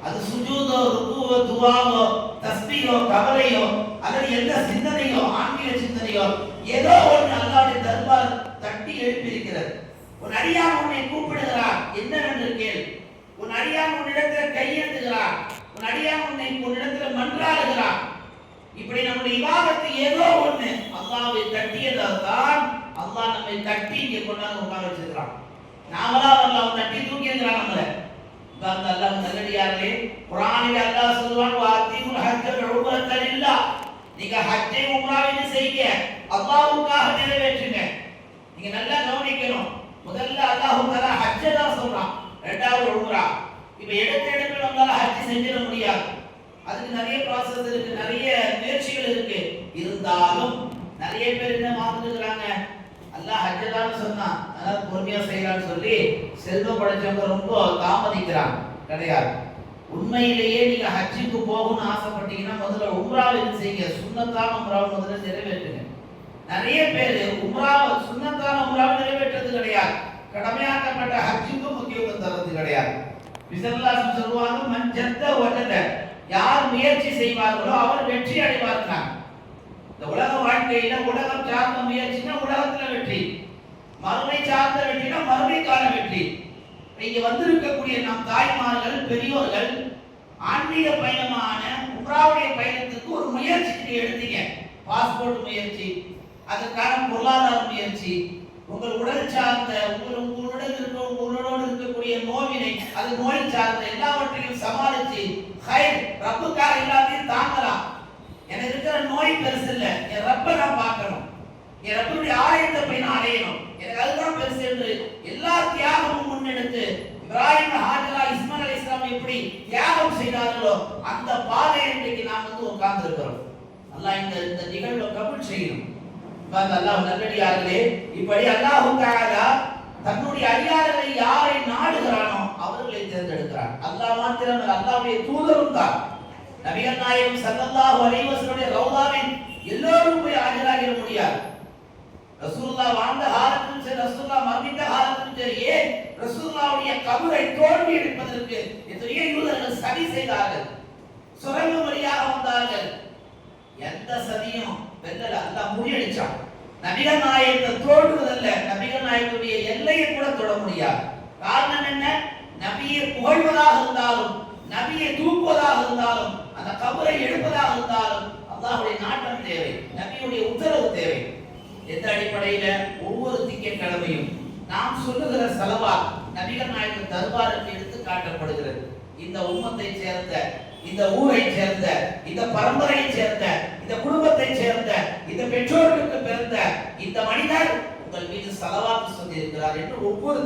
அது சுஜூதோ, ருக்குவோ, துஆவோ, தஸ்பீஹோ, கவலையோ, அல்லது எந்த சிந்தனையோ, ஆன்மீக சிந்தனையோ, ஏதோ ஒன்று அல்லாஹ்வுடைய தர்பார் தட்டி எழுப்பி இருக்கிறது. உன் அடியான் உன்னை கூப்பிடுகிறான், என்னவென்று கேள். உன் அடியான் உன்னிடத்தில் கையேந்துகிறான், உன் அடியான் உன்னிடத்தில் மன்றாடுகிறான். இப்படி நம்முடைய இபாதத்து ஏதோ ஒண்ணு அல்லாஹ்வை தட்டியதால் தான் அல்லாஹ் நம்மை தட்டி இங்கே கொண்டாந்து உட்கார வச்சிருக்கிறான். நாமளா அல்லாஹ் தட்டி தூக்கி இருக்கிறான் நம்மளை. அல்லாஹ் நல்லடியார்களே, குர்ஆனில் அல்லாஹ் சொல்வான், வாத்திமுல் ஹஜ்ஜ உம்ரத்தன் லில்லாஹ். நீங்க ஹஜ்ஜை உம்ராவை செய்யுங்க, அல்லாஹ்வுக்காக நிறைவேற்றுங்க. நீங்க நல்லா கவனிக்கணும். முதல்ல அல்லாஹ் தஆலா ஹஜ்ஜ தான் சொல்றான், இரண்டாவது உம்ரா. இப்ப எடுத்து நம்மளால ஹஜ் செஞ்சிட முடியாது. அதுக்கு நிறைய ப்ராசஸ் இருக்கு, நிறைய முயற்சிகள் இருக்கு. இருந்தாலும் நிறைய பேர் என்ன மாத்துறாங்க, அல்லாஹ் ஹஜ் தான் சொன்னான், அதாவது பொறுமையா செய்யலாம்னு சொல்லி செல்வம் படைச்சவங்க ரொம்ப தாமதிக்கிறாங்க. கிடையாது. உண்மையிலேயே நீங்க ஹஜ்ஜுக்கு போகணும்னு ஆசைப்பட்டீங்கன்னா முதல்ல உம்ராவை செய்யுங்க. சுன்னத்தான உம்ராவை முதல்ல நிறைவேற்றுங்க. நிறைய பேர் உம்ராவை சுன்னத்தான உம்ராவை நிறைவேற்றது கிடையாது. கடமையாக்கப்பட்ட ஹஜ்ஜுக்கு முக்கியத்துவம் தர்றது கிடையாது. விசல்லாசம் சொல்லுவாங்க, மன் ஜத்த வஜத, யார் முயற்சி செய்வார்களோ அவர் வெற்றி அடைவார்கள். இந்த உலக வாழ்க்கையில உலகம் சார்ந்த முயற்சினா உலகத்துல வெற்றி, மறுமை சார்ந்த வெற்றினா மறுமைக்கான வெற்றி. இங்க வந்திருக்கக்கூடிய நம் தாய்மார்கள், பெரியோர்கள் ஆன்மீக பயணமான உம்ராவுடைய பயணத்துக்கு ஒரு முயற்சி எடுத்தீங்க. பாஸ்போர்ட் முயற்சி, அதற்கான பொருளாதார முயற்சி, உங்கள் உடல் சார்ந்த உங்களோடு இருக்கக்கூடிய நோவினை, அது நோய் சார்ந்த எல்லாவற்றையும் சமாளிச்சு ஹைர் ரப்புக்காக எல்லாத்தையும் தாங்கலாம். எனக்கு இருக்கிற நோய் பெருசு இல்லை, என் ரப்பை நான் பார்க்கணும், என் ரப்புடைய ஆலயத்தை போய் நான் அடையணும், எனக்கு அதுதான் பெருசு என்று எல்லா தியாகமும் முன்னெடுத்து இப்ராஹிம், ஹாஜரா, இஸ்மாயில் அலைஹிஸ்ஸலாம் எப்படி தியாகம் செய்தார்களோ அந்த பாதையை இன்றைக்கு நாம் உட்கார்ந்து இருக்கிறோம். அல்லாஹ் இந்த நிகழ்வை கபூல் செய்யணும். அல்லாஹ் நல்லடியார்களே, இப்படி அல்லாஹ் தஆலா தன்னுடைய அடியார்களை யாரை நாடுகிறானோ அவர்களை தேர்ந்தெடுக்கிறார். அல்லாஹ் மாத்திரம் அல்லாஹ்வுடைய தூதரும் தான். நபிகள் நாயகம் ஸல்லல்லாஹு அலைஹி வஸல்லம் ரவுதாவின் எல்லோரும் போய் ஆஜராகிட முடியாது. ரசூலுல்லாஹ் வாழ்ந்த காலத்திலும் சரி, ரசூலுல்லாஹ் மரணித்த காலத்திலும் சரி, ஏன் ரசூலுல்லாஹ்வுடைய கபரை தோண்டி எடுப்பதற்கு எத்தனையோ யூதர்கள் சதி செய்தார்கள், சுரங்க வழியாக வந்தார்கள். எந்த சதியும் வெல்லல, அல்லாஹ் முறியடிச்சான். நபிகள் நாயகத்தை தோற்றுவதல்ல, நபிகள் நாயகத்துடைய எல்லையை கூட தொட முடியாது. காரணம் என்ன? நபியை புகழ்வதாக இருந்தாலும், நபியை தூக்குவதாக இருந்தாலும், அந்த கபரை எடுப்பதாக இருந்தாலும் அல்லாஹ்வுடைய நாட்டம் தேவை, நபியுடைய உத்தரவு தேவை. எந்த அடிப்படையில? ஒவ்வொரு திங்கட்கிழமையும் நாம் சொல்லுகிற ஸலவாத் நபிகள் நாயகம் தர்பாருக்கு எடுத்து காட்டப்படுகிறது. இந்த உம்மத்தை சேர்ந்த, இந்த ஊரை சேர்ந்த, இந்த பரம்பரையை சேர்ந்த, இந்த குடும்பத்தை சேர்ந்த, இந்த பெற்றோர்களுக்கு பிறந்த இந்த மனிதர் உங்கள் மீது ஸலவாத் சொல்லி இருக்கிறார் என்று ஒவ்வொரு